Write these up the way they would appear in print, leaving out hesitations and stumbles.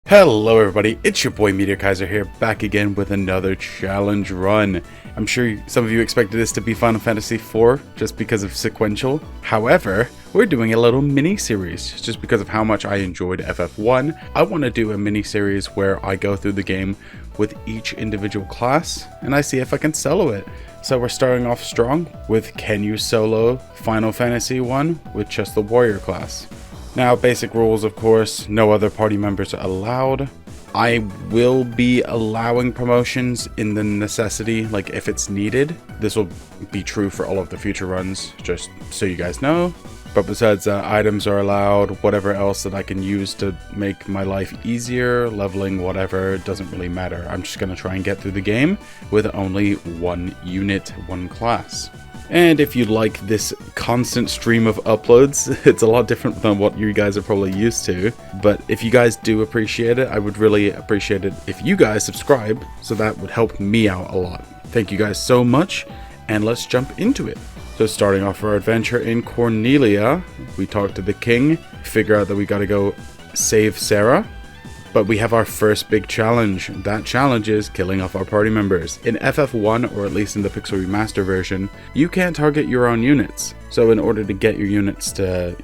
Hello everybody, it's your boy Meteor Kaiser here, back again with another challenge run. I'm sure some of you expected this to be Final Fantasy IV just because of sequential. However, we're doing a little mini-series just because of how much I enjoyed FF1. I want to do a mini-series where I go through the game with each individual class and I see if I can solo it. So we're starting off strong with can you solo Final Fantasy I with just the warrior class. Now, basic rules, of course, no other party members are allowed. I will be allowing promotions in the necessity, like if it's needed. This will be true for all of the future runs, just so you guys know. But besides that, items are allowed, whatever else that I can use to make my life easier, leveling, whatever, it doesn't really matter. I'm just going to try and get through the game with only one unit, one class. And if you like this constant stream of uploads, it's a lot different than what you guys are probably used to. But if you guys do appreciate it, I would really appreciate it if you guys subscribe, so that would help me out a lot. Thank you guys so much, and let's jump into it. So starting off our adventure in Cornelia, we talk to the king, figure out that we gotta go save Sarah. But we have our first big challenge. That challenge is killing off our party members. In FF1, or at least in the Pixel Remaster version, you can't target your own units. So in order to get your units to,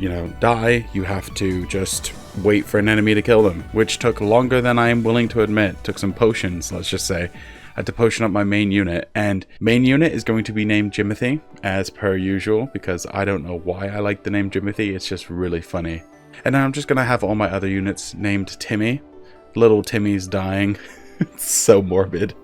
die, you have to just wait for an enemy to kill them, which took longer than I am willing to admit. Took some potions, let's just say. I had to potion up my main unit, and main unit is going to be named Yippee, as per usual, because I don't know why I like the name Yippee, it's just really funny. And now I'm just going to have all my other units named Timmy. Little Timmy's dying. It's so morbid.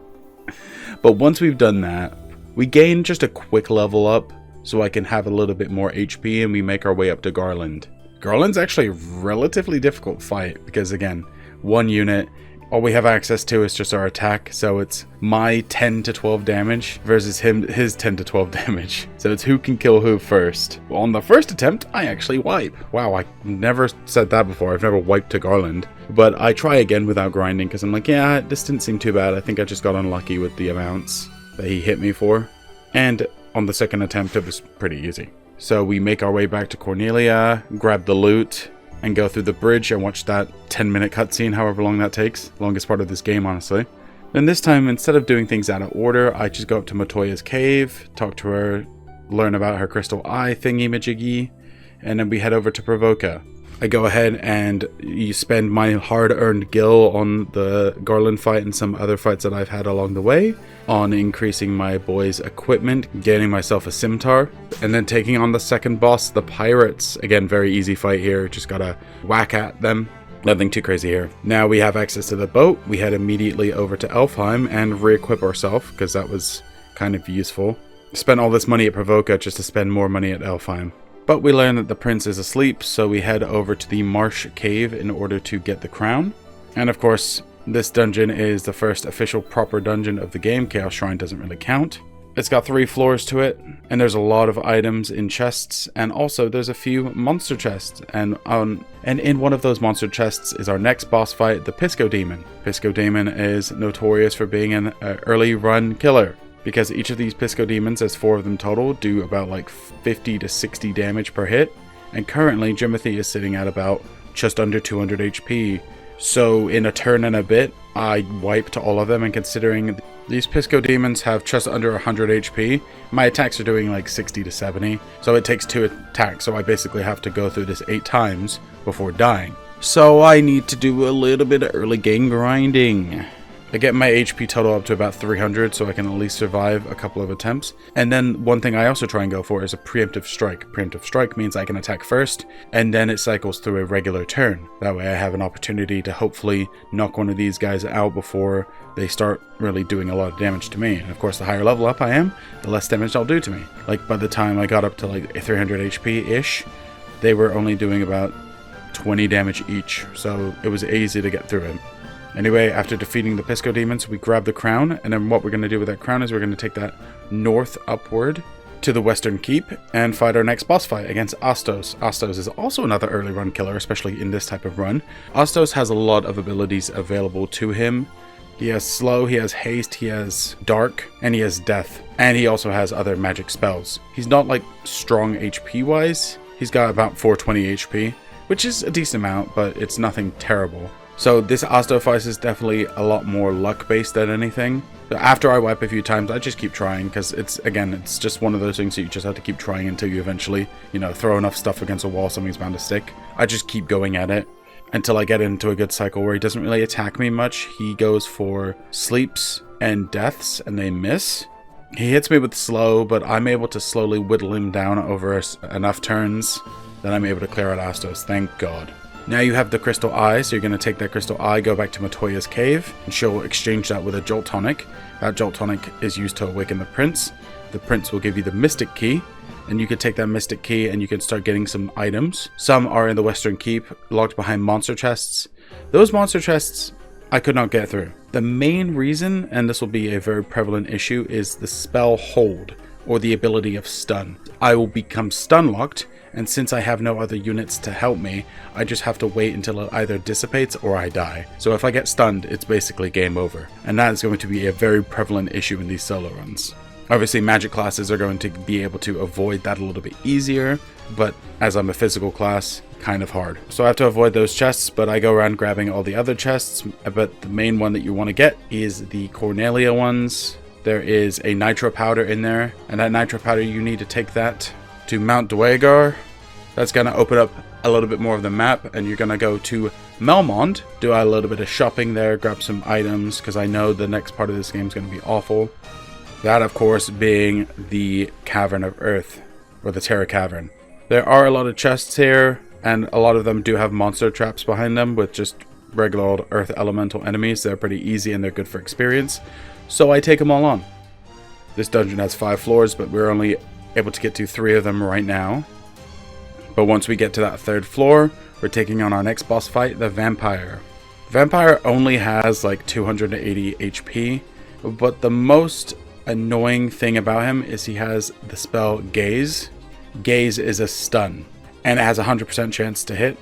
But once we've done that, we gain just a quick level up so I can have a little bit more HP, and we make our way up to Garland. Garland's actually a relatively difficult fight because, again, one unit, all we have access to is just our attack, so it's my 10 to 12 damage versus his 10 to 12 damage. So it's who can kill who first. Well, on the first attempt, I actually wipe. Wow, I never said that before. I've never wiped to Garland. But I try again without grinding because I'm like, yeah, this didn't seem too bad. I think I just got unlucky with the amounts that he hit me for. And on the second attempt, it was pretty easy. So we make our way back to Cornelia, grab the loot, and go through the bridge and watch that 10-minute cutscene, however long that takes. Longest part of this game, honestly. And this time, instead of doing things out of order, I just go up to Matoya's cave, talk to her, learn about her crystal eye thingy-majiggy, and then we head over to Provoca. I go ahead and you spend my hard-earned gil on the Garland fight and some other fights that I've had along the way, on increasing my boy's equipment, getting myself a scimitar, and then taking on the second boss, the pirates. Again, very easy fight here, just gotta whack at them. Nothing too crazy here. Now we have access to the boat, we head immediately over to Elfheim and re-equip ourselves, because that was kind of useful. Spent all this money at Provoca just to spend more money at Elfheim. But we learn that the prince is asleep, so we head over to the Marsh Cave in order to get the crown. And of course, this dungeon is the first official proper dungeon of the game. Chaos Shrine doesn't really count. It's got 3 floors to it, and there's a lot of items in chests, and also there's a few monster chests. And in one of those monster chests is our next boss fight, the Pisco Demon. Pisco Demon is notorious for being an early run killer, because each of these Pisco Demons, there's 4 of them total, do about like 50 to 60 damage per hit. And currently, Yippee is sitting at about just under 200 HP. So in a turn and a bit, I wiped all of them, and considering these Pisco Demons have just under 100 HP, my attacks are doing like 60 to 70. So it takes 2 attacks, so I basically have to go through this 8 times before dying. So I need to do a little bit of early game grinding. I get my HP total up to about 300 so I can at least survive a couple of attempts. And then one thing I also try and go for is a preemptive strike. Preemptive strike means I can attack first, and then it cycles through a regular turn. That way I have an opportunity to hopefully knock one of these guys out before they start really doing a lot of damage to me. And of course, the higher level up I am, the less damage they'll do to me. Like by the time I got up to like 300 HP-ish, they were only doing about 20 damage each. So it was easy to get through it. Anyway, after defeating the Pisco Demons, we grab the crown, and then what we're going to do with that crown is we're going to take that north upward to the Western Keep and fight our next boss fight against Astos. Astos is also another early run killer, especially in this type of run. Astos has a lot of abilities available to him. He has slow, he has haste, he has dark, and he has death. And he also has other magic spells. He's not like strong HP wise. He's got about 420 HP, which is a decent amount, but it's nothing terrible. So this Osteophyte is definitely a lot more luck based than anything. So after I wipe a few times, I just keep trying, because it's just one of those things that you just have to keep trying until you eventually, throw enough stuff against a wall, something's bound to stick. I just keep going at it until I get into a good cycle where he doesn't really attack me much. He goes for sleeps and deaths, and they miss. He hits me with slow, but I'm able to slowly whittle him down over enough turns that I'm able to clear out Astos, thank God. Now you have the Crystal Eye, so you're going to take that Crystal Eye, go back to Matoya's cave, and she'll exchange that with a Jolt Tonic. That Jolt Tonic is used to awaken the Prince. The Prince will give you the Mystic Key, and you can take that Mystic Key and you can start getting some items. Some are in the Western Keep, locked behind monster chests. Those monster chests I could not get through. The main reason, and this will be a very prevalent issue, is the spell Hold, or the ability of Stun. I will become stun locked, and since I have no other units to help me, I just have to wait until it either dissipates or I die. So if I get stunned, it's basically game over. And that is going to be a very prevalent issue in these solo runs. Obviously, magic classes are going to be able to avoid that a little bit easier, but as I'm a physical class, kind of hard. So I have to avoid those chests, but I go around grabbing all the other chests. But the main one that you want to get is the Cornelia ones. There is a nitro powder in there, and that nitro powder, you need to take that to Mount Dwegar. That's going to open up a little bit more of the map, and you're going to go to Melmond, do a little bit of shopping there, grab some items, because I know the next part of this game is going to be awful. That, of course, being the Cavern of Earth, or the Terra Cavern. There are a lot of chests here, and a lot of them do have monster traps behind them with just regular old Earth Elemental enemies. They're pretty easy and they're good for experience, so I take them all on. This dungeon has 5 floors, but we're only able to get to 3 of them right now. But once we get to that 3rd floor, we're taking on our next boss fight, the Vampire. Vampire only has like 280 HP, but the most annoying thing about him is he has the spell Gaze. Gaze is a stun, and it has a 100% chance to hit.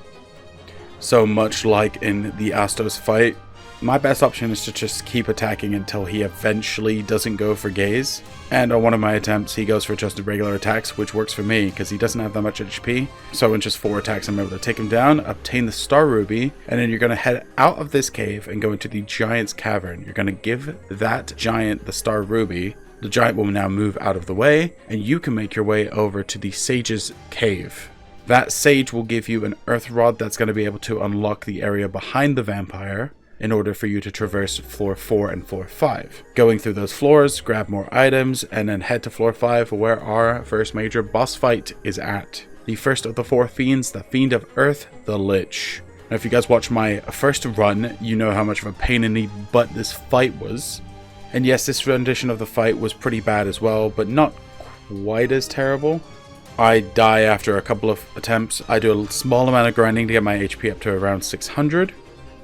So much like in the Astos fight, my best option is to just keep attacking until he eventually doesn't go for Gaze. And on one of my attempts, he goes for just regular attacks, which works for me because he doesn't have that much HP. So in just 4 attacks, I'm able to take him down, obtain the Star Ruby, and then you're going to head out of this cave and go into the Giant's Cavern. You're going to give that giant the Star Ruby. The giant will now move out of the way, and you can make your way over to the Sage's Cave. That Sage will give you an Earth Rod that's going to be able to unlock the area behind the Vampire in order for you to traverse floor 4 and floor 5. Going through those floors, grab more items, and then head to floor 5 where our first major boss fight is at. The first of the 4 fiends, the Fiend of Earth, the Lich. Now if you guys watch my first run, you know how much of a pain in the butt this fight was. And yes, this rendition of the fight was pretty bad as well, but not quite as terrible. I die after a couple of attempts. I do a small amount of grinding to get my HP up to around 600.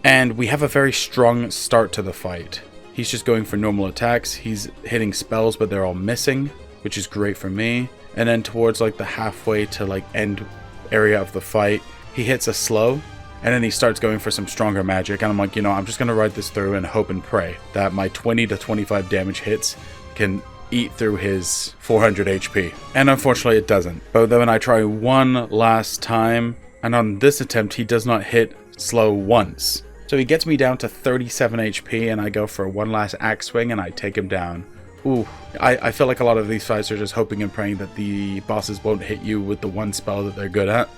And we have a very strong start to the fight. He's just going for normal attacks. He's hitting spells, but they're all missing, which is great for me. And then towards like the halfway to like end area of the fight, he hits a slow, and then he starts going for some stronger magic. And I'm like, I'm just going to ride this through and hope and pray that my 20 to 25 damage hits can eat through his 400 HP. And unfortunately it doesn't. But then I try one last time, and on this attempt he does not hit slow once. So he gets me down to 37 HP, and I go for one last axe swing and I take him down. Ooh, I feel like a lot of these fights are just hoping and praying that the bosses won't hit you with the one spell that they're good at.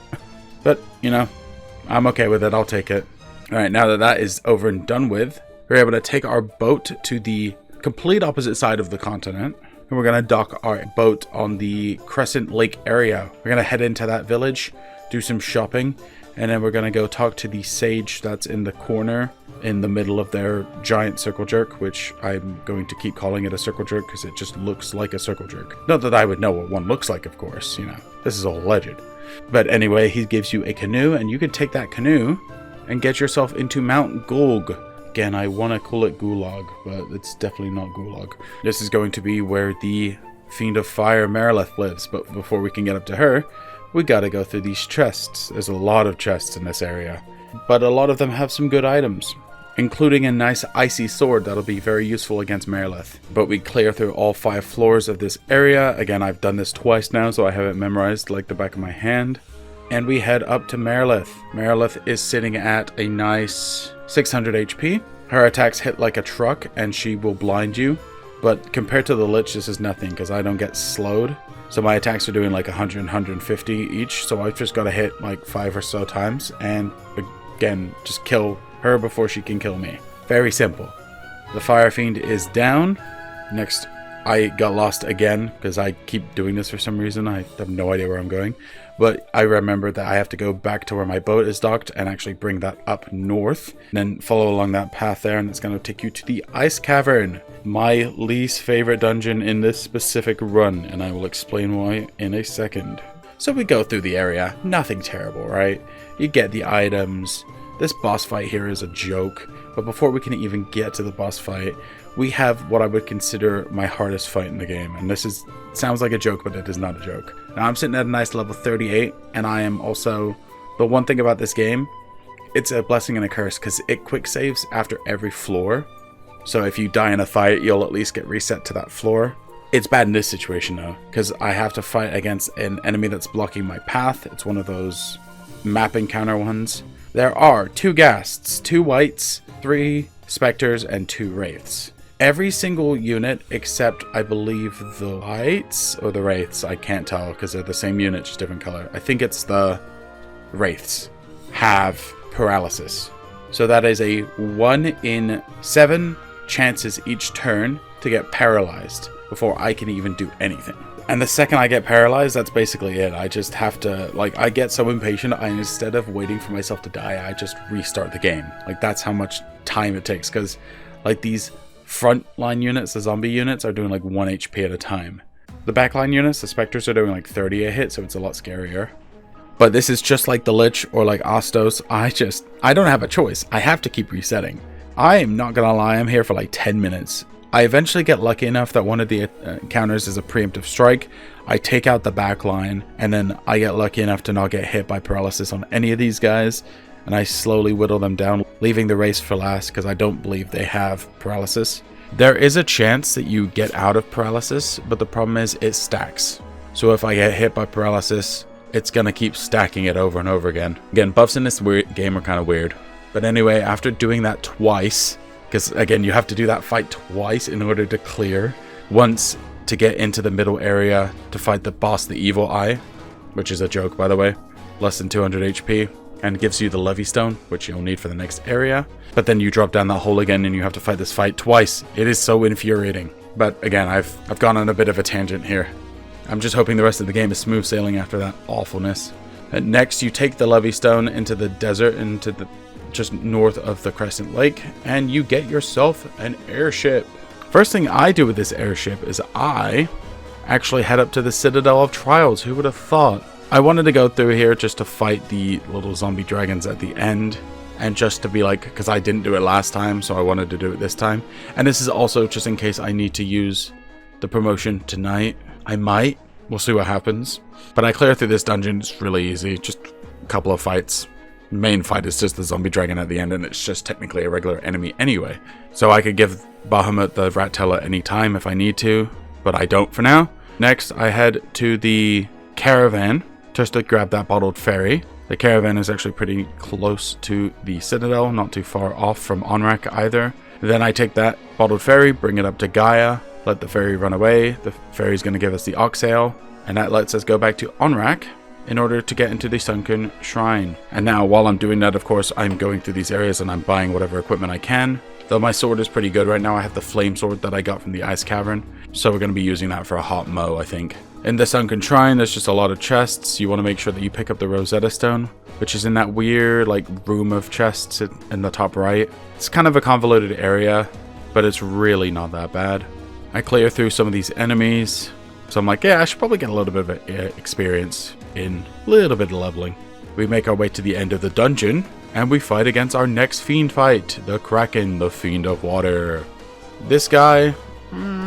But, I'm okay with it. I'll take it. Alright, now that that is over and done with, we're able to take our boat to the complete opposite side of the continent. And we're going to dock our boat on the Crescent Lake area. We're going to head into that village, do some shopping, and then we're going to go talk to the sage that's in the corner in the middle of their giant circle jerk, which I'm going to keep calling it a circle jerk because it just looks like a circle jerk. Not that I would know what one looks like, of course, this is all alleged. But anyway, he gives you a canoe, and you can take that canoe and get yourself into Mount Gulg. Again, I want to call it Gulag, but it's definitely not Gulag. This is going to be where the Fiend of Fire Marileth lives, but before we can get up to her, we gotta go through these chests. There's a lot of chests in this area, but a lot of them have some good items, including a nice icy sword that'll be very useful against Marileth. But we clear through all 5 floors of this area. Again, I've done this twice now, so I have it memorized like the back of my hand. and we head up to Merilith. Merilith is sitting at a nice 600 HP. Her attacks hit like a truck, and she will blind you. But compared to the Lich, this is nothing, because I don't get slowed. So my attacks are doing like 100, 150 each, so I've just got to hit like 5 or so times, and again, just kill her before she can kill me. Very simple. The Fire Fiend is down. Next, I got lost again, because I keep doing this for some reason. I have no idea where I'm going. But I remember that I have to go back to where my boat is docked and actually bring that up north. And then follow along that path there, and it's going to take you to the Ice Cavern. My least favorite dungeon in this specific run, and I will explain why in a second. So we go through the area. Nothing terrible, right? You get the items. This boss fight here is a joke. But before we can even get to the boss fight, we have what I would consider my hardest fight in the game. And this sounds like a joke, but it is not a joke. Now I'm sitting at a nice level 38, and I am also... The one thing about this game, it's a blessing and a curse, because it quick saves after every floor. So if you die in a fight, you'll at least get reset to that floor. It's bad in this situation though, because I have to fight against an enemy that's blocking my path. It's one of those map encounter ones. There are 2 ghasts, 2 wights, 3 specters, and 2 wraiths. Every single unit except, I believe, the wights or the wraiths, I can't tell because they're the same unit, just different color. I think it's the wraiths have paralysis. So that is a 1 in 7 chances each turn to get paralyzed before I can even do anything. And the second I get paralyzed, that's basically it. I just have to, like, I get so impatient, instead of waiting for myself to die, I just restart the game. Like, that's how much time it takes, because, like, these frontline units, the zombie units, are doing, like, 1 HP at a time. The backline units, the specters, are doing, like, 30 a hit, so it's a lot scarier. But this is just like the Lich or like Astos. I don't have a choice. I have to keep resetting. I am not gonna lie, I'm here for like 10 minutes. I eventually get lucky enough that one of the encounters is a preemptive strike. I take out the back line, and then I get lucky enough to not get hit by paralysis on any of these guys, and I slowly whittle them down, leaving the race for last because I don't believe they have paralysis. There is a chance that you get out of paralysis, but the problem is it stacks. So if I get hit by paralysis, it's gonna keep stacking it over and over again. Again, buffs in this game are kind of weird. But anyway, after doing that twice, because again, you have to do that fight twice in order to clear. Once to get into the middle area to fight the boss, the Evil Eye, which is a joke, by the way. Less than 200 HP, and gives you the Levy Stone, which you'll need for the next area. But then you drop down that hole again, and you have to fight this fight twice. It is so infuriating. But again, I've gone on a bit of a tangent here. I'm just hoping the rest of the game is smooth sailing after that awfulness. And next, you take the Levy Stone into the desert, into the just north of the Crescent Lake, and you get yourself an airship. First thing I do with this airship is I actually head up to the Citadel of Trials. Who would have thought? I wanted to go through here just to fight the little zombie dragons at the end, and just to be like, because I didn't do it last time, so I wanted to do it this time. And this is also just in case I need to use the promotion tonight. I might. We'll see what happens. But I clear through this dungeon. It's really easy. Just a couple of fights. Main fight is just the zombie dragon at the end, and it's just technically a regular enemy anyway. So I could give Bahamut the rat tail at any time if I need to, but I don't for now. Next, I head to the caravan just to grab that bottled ferry. The caravan is actually pretty close to the Citadel, not too far off from Onrak either. Then I take that bottled ferry, bring it up to Gaia, let the ferry run away. The ferry's going to give us the Oxale, and that lets us go back to Onrak in order to get into the Sunken Shrine. And now, while I'm doing that, of course, I'm going through these areas and I'm buying whatever equipment I can. Though my sword is pretty good right now. I have the flame sword that I got from the Ice Cavern, so we're going to be using that for a hot mow, I think. In the Sunken Shrine, there's just a lot of chests. You want to make sure that you pick up the Rosetta Stone, which is in that weird, like, room of chests in the top right. It's kind of a convoluted area, but it's really not that bad. I clear through some of these enemies, so I'm like, yeah, I should probably get a little bit of experience in a little bit of leveling. We make our way to the end of the dungeon, and we fight against our next fiend fight, the Kraken, the Fiend of Water. This guy,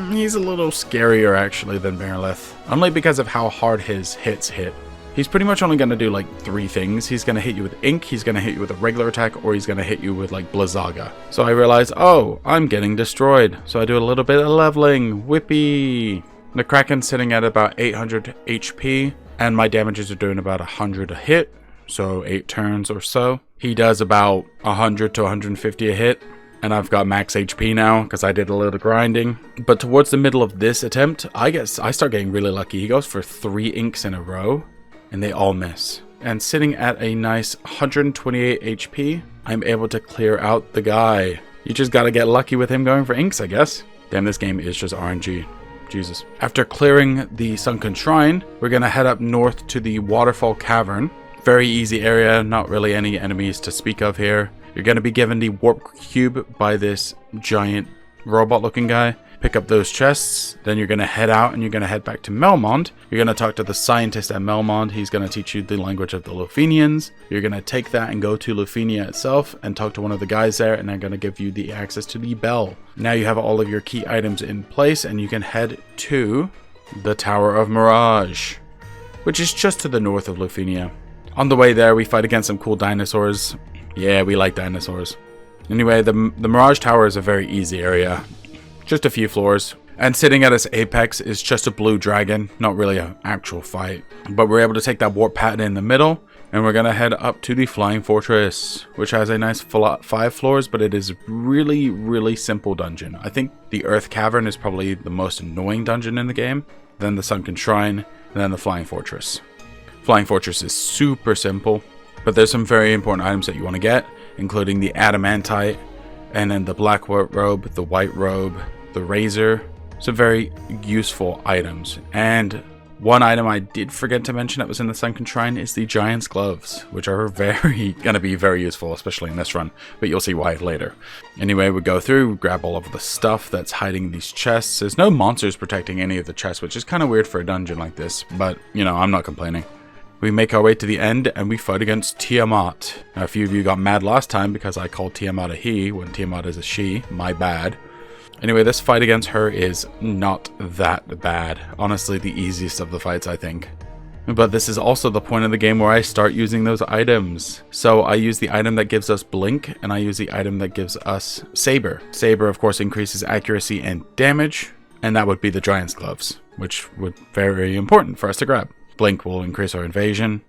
he's a little scarier actually than Merilith, only because of how hard his hits hit. He's pretty much only going to do like 3 things. He's going to hit you with Ink, he's going to hit you with a regular attack, or he's going to hit you with like Blizzaga. So I realize, oh, I'm getting destroyed. So I do a little bit of leveling. Whippy! The Kraken's sitting at about 800 HP. and my damages are doing about 100 a hit, so 8 turns or so. He does about 100 to 150 a hit, and I've got max HP now because I did a little grinding. But towards the middle of this attempt, I start getting really lucky. He goes for 3 inks in a row, and they all miss. And sitting at a nice 128 HP, I'm able to clear out the guy. You just gotta get lucky with him going for inks, I guess. Damn, this game is just RNG. Jesus. After clearing the Sunken Shrine, we're gonna head up north to the Waterfall Cavern. Very easy area, not really any enemies to speak of here. You're gonna be given the Warp Cube by this giant robot looking guy. Pick up those chests, then you're gonna head out and you're gonna head back to Melmond. You're gonna talk to the scientist at Melmond. He's gonna teach you the language of the Lufenians. You're gonna take that and go to Lufenia itself and talk to one of the guys there, and they're gonna give you the access to the bell. Now you have all of your key items in place, and you can head to the Tower of Mirage, which is just to the north of Lufenia. On the way there, we fight against some cool dinosaurs. Yeah, we like dinosaurs. Anyway, the Mirage Tower is a very easy area. Just a few floors. And sitting at its apex is just a blue dragon. Not really an actual fight. But we're able to take that warp pattern in the middle. And we're going to head up to the Flying Fortress, which has a nice 5 floors, but it is really, really simple dungeon. I think the Earth Cavern is probably the most annoying dungeon in the game. Then the Sunken Shrine, and then the Flying Fortress. Flying Fortress is super simple, but there's some very important items that you want to get, including the Adamantite, and then the Black Robe, the White Robe, the Razor. Some very useful items. And one item I did forget to mention that was in the Sunken Shrine is the Giant's Gloves, which are gonna be very useful, especially in this run, but you'll see why later. Anyway, we go through, grab all of the stuff that's hiding these chests. There's no monsters protecting any of the chests, which is kind of weird for a dungeon like this, but, you know, I'm not complaining. We make our way to the end, and we fight against Tiamat. Now, a few of you got mad last time because I called Tiamat a he when Tiamat is a she. My bad. Anyway, this fight against her is not that bad. Honestly, the easiest of the fights, I think. But this is also the point of the game where I start using those items. So I use the item that gives us Blink, and I use the item that gives us Saber. Saber, of course, increases accuracy and damage, and that would be the Giant's Gloves, which would be very important for us to grab. Blink will increase our invasion.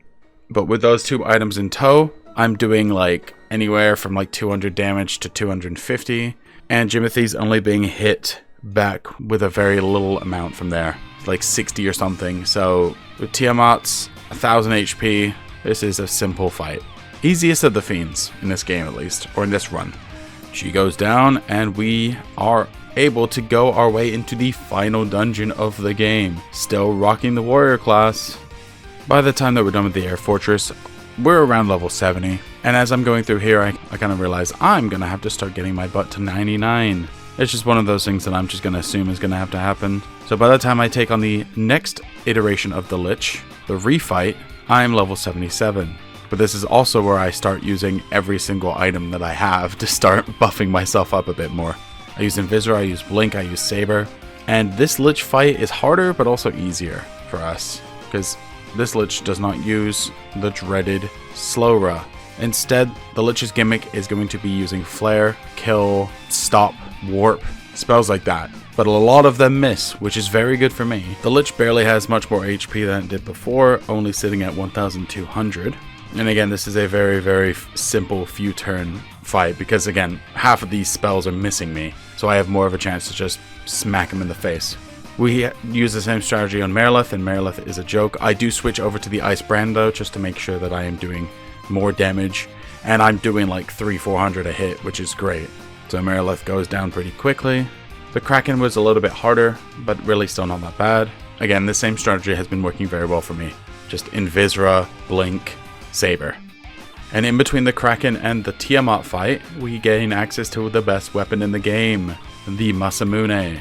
But with those 2 items in tow, I'm doing like anywhere from like 200 damage to 250. And Jimothy's only being hit back with a very little amount from there. Like 60 or something. So with Tiamat's 1000 HP, this is a simple fight. Easiest of the fiends in this game at least, or in this run. She goes down and we are able to go our way into the final dungeon of the game. Still rocking the warrior class. By the time that we're done with the air fortress, we're around level 70. And as I'm going through here, I kind of realize I'm going to have to start getting my butt to 99. It's just one of those things that I'm just going to assume is going to have to happen. So by the time I take on the next iteration of the Lich, the refight, I'm level 77. But this is also where I start using every single item that I have to start buffing myself up a bit more. I use Invisor, I use Blink, I use Saber. And this Lich fight is harder but also easier for us, because this Lich does not use the dreaded Slowra. Instead, the Lich's gimmick is going to be using Flare, Kill, Stop, Warp, spells like that. But a lot of them miss, which is very good for me. The Lich barely has much more HP than it did before, only sitting at 1200. And again, this is a very, very simple few turn fight because again, half of these spells are missing me. So I have more of a chance to just smack him in the face. We use the same strategy on Merilith, and Merilith is a joke. I do switch over to the Ice Brand though, just to make sure that I am doing more damage. And I'm doing like 300-400 a hit, which is great. So Merilith goes down pretty quickly. The Kraken was a little bit harder, but really still not that bad. Again, the same strategy has been working very well for me. Just Invisra, Blink, Saber. And in between the Kraken and the Tiamat fight, we gain access to the best weapon in the game, the Masamune.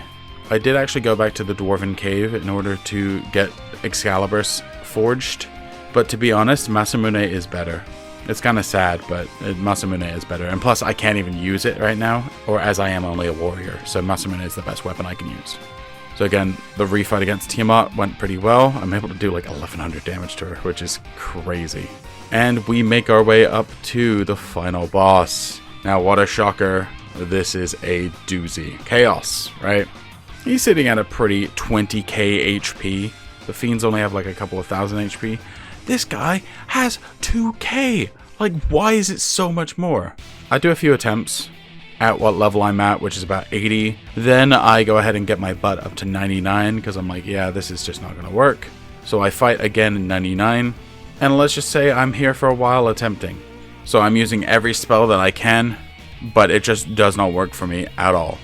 I did actually go back to the Dwarven Cave in order to get Excalibur's forged, but to be honest, Masamune is better. It's kind of sad, but Masamune is better. And plus, I can't even use it right now, or as I am only a warrior, so Masamune is the best weapon I can use. So again, the refight against Tiamat went pretty well. I'm able to do like 1100 damage to her, which is crazy. And we make our way up to the final boss. Now, what a shocker. This is a doozy. Chaos, right? He's sitting at a pretty 20k HP, The fiends only have like a couple of thousand HP. This guy has 2k. Like, why is it so much more? I do a few attempts at what level I'm at, which is about 80. Then I go ahead and get my butt up to 99 because I'm like, yeah, this is just not gonna work. So I fight again in 99, and let's just say I'm here for a while attempting. So I'm using every spell that I can, but it just does not work for me at all.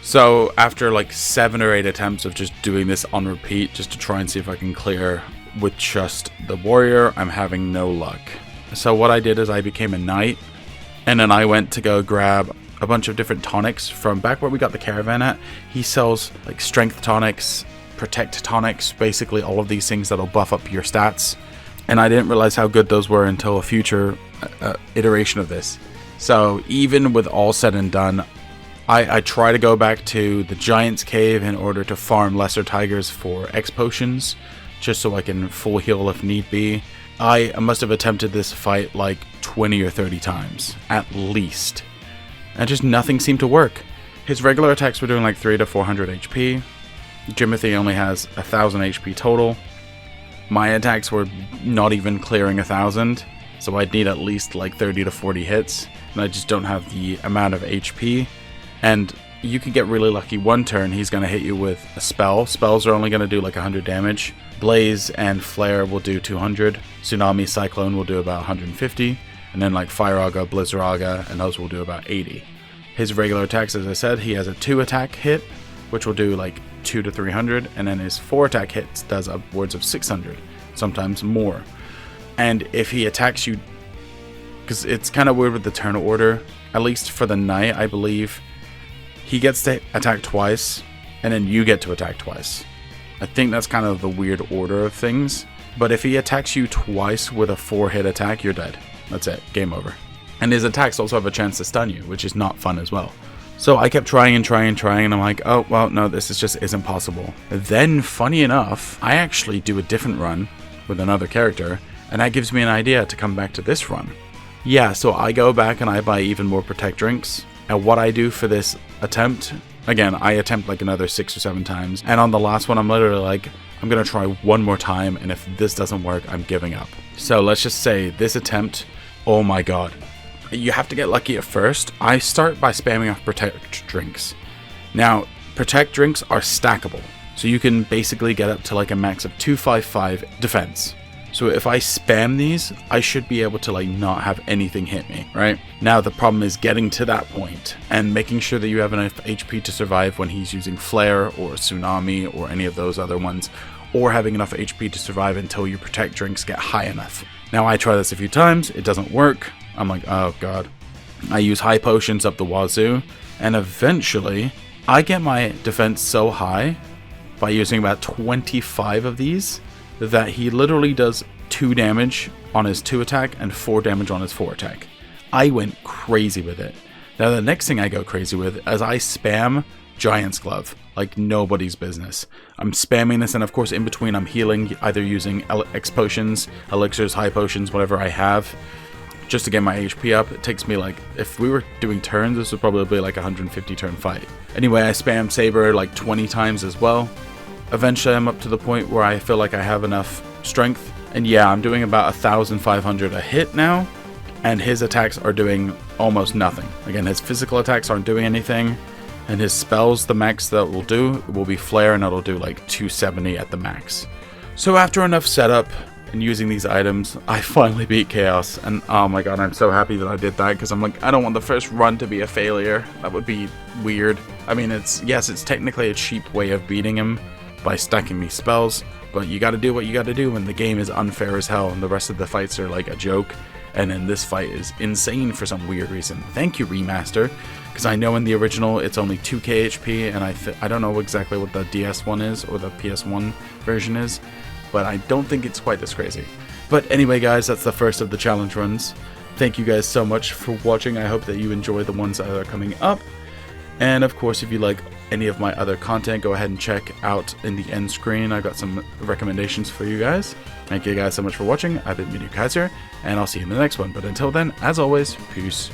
So after like 7 or 8 attempts of just doing this on repeat, just to try and see if I can clear with just the warrior, I'm having no luck. So what I did is I became a knight, and then I went to go grab a bunch of different tonics from back where we got the caravan at. He sells like strength tonics, protect tonics, basically all of these things that'll buff up your stats. And I didn't realize how good those were until a future iteration of this. So even with all said and done, I try to go back to the Giant's Cave in order to farm lesser tigers for X potions, just so I can full heal if need be. I must have attempted this fight like 20 or 30 times, at least. And just nothing seemed to work. His regular attacks were doing like 300 to 400 HP. Jimothy only has 1000 HP total. My attacks were not even clearing 1000, so I'd need at least like 30 to 40 hits, and I just don't have the amount of HP. And you can get really lucky one turn, he's going to hit you with a spell. Spells are only going to do like 100 damage. Blaze and Flare will do 200. Tsunami, Cyclone will do about 150. And then like Fire Aga, Blizzard Aga, and those will do about 80. His regular attacks, as I said, he has a 2 attack hit, which will do like 200 to 300. And then his 4 attack hits does upwards of 600, sometimes more. And if he attacks you, because it's kind of weird with the turn order, at least for the knight, I believe, he gets to attack twice, and then you get to attack twice. I think that's kind of the weird order of things. But if he attacks you twice with a 4-hit attack, you're dead. That's it. Game over. And his attacks also have a chance to stun you, which is not fun as well. So I kept trying, and I'm like, oh, well, no, this just isn't possible. Then, funny enough, I actually do a different run with another character, and that gives me an idea to come back to this run. Yeah, so I go back and I buy even more Protect drinks. And what I do for this attempt, again, I attempt like another 6 or 7 times. And on the last one, I'm literally like, I'm going to try one more time. And if this doesn't work, I'm giving up. So let's just say this attempt, oh my god. You have to get lucky at first. I start by spamming off Protect drinks. Now, Protect drinks are stackable. So you can basically get up to like a max of 255 defense. So if I spam these, I should be able to like not have anything hit me, right? Now the problem is getting to that point and making sure that you have enough HP to survive when he's using Flare or Tsunami or any of those other ones, or having enough HP to survive until your Protect drinks get high enough. Now I try this a few times, it doesn't work. I'm like, oh god. I use high potions up the wazoo, and eventually I get my defense so high by using about 25 of these that he literally does 2 damage on his 2 attack and 4 damage on his 4 attack. I went crazy with it. Now the next thing I go crazy with is I spam Giant's Glove like nobody's business. I'm spamming this, and of course in between I'm healing, either using X potions, elixirs, high potions, whatever I have, just to get my HP up. It takes me like, if we were doing turns, this would probably be like a 150 turn fight. Anyway, I spam Saber like 20 times as well. Eventually I'm up to the point where I feel like I have enough strength, and yeah, I'm doing about 1,500 a hit now, and his attacks are doing almost nothing. Again, his physical attacks aren't doing anything, and his spells, the max that will do will be Flare, and it'll do like 270 at the max. So after enough setup and using these items, I finally beat Chaos, and oh my god, I'm so happy that I did that, because I'm like, I don't want the first run to be a failure. That would be weird. I mean, it's technically a cheap way of beating him, by stacking these spells, but you gotta do what you gotta do when the game is unfair as hell and the rest of the fights are like a joke, and then this fight is insane for some weird reason. Thank you, Remaster, because I know in the original it's only 2k HP, and I don't know exactly what the DS one is or the PS1 version is, but I don't think it's quite this crazy. But anyway guys, that's the first of the challenge runs. Thank you guys so much for watching. I hope that you enjoy the ones that are coming up. And of course, if you like any of my other content, go ahead and check out in the end screen. I've got some recommendations for you guys. Thank you guys so much for watching. I've been Yippee Kaiser, and I'll see you in the next one. But until then, as always, peace.